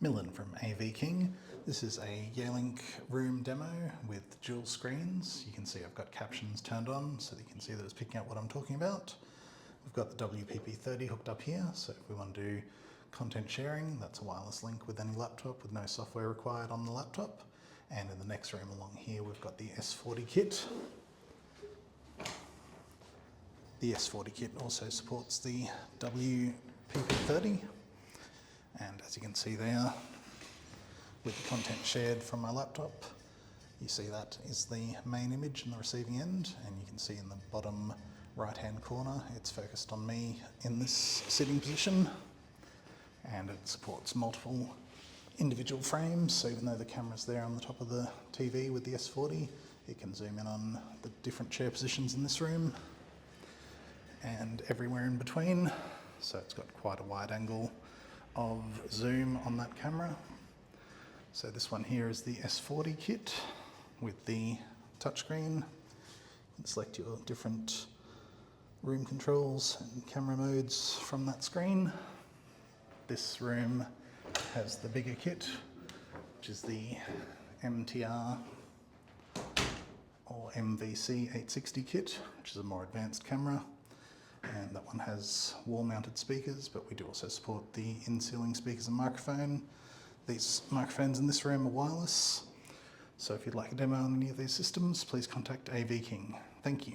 Millen from AV King. This is a Yealink room demo with dual screens. You can see I've got captions turned on so that you can see that it's picking up what I'm talking about. We've got the WPP30 hooked up here, so if we want to do content sharing, that's a wireless link with any laptop with no software required on the laptop. And in the next room along here, we've got the S40 kit. The S40 kit also supports the WPP30. And as you can see there, with the content shared from my laptop, you see that is the main image in the receiving end, and you can see in the bottom right-hand corner, it's focused on me in this sitting position, and it supports multiple individual frames, so even though the camera's there on the top of the TV with the S40, it can zoom in on the different chair positions in this room and everywhere in between, so it's got quite a wide angle of zoom on that camera. So this one here is the S40 kit with the touchscreen. You can select your different room controls and camera modes from that screen. This room has the bigger kit, which is the MTR or MVC860 kit, which is a more advanced camera. And that one has wall-mounted speakers, but we do also support the in-ceiling speakers and microphone. These microphones in this room are wireless, so if you'd like a demo on any of these systems, please contact AV King. Thank you.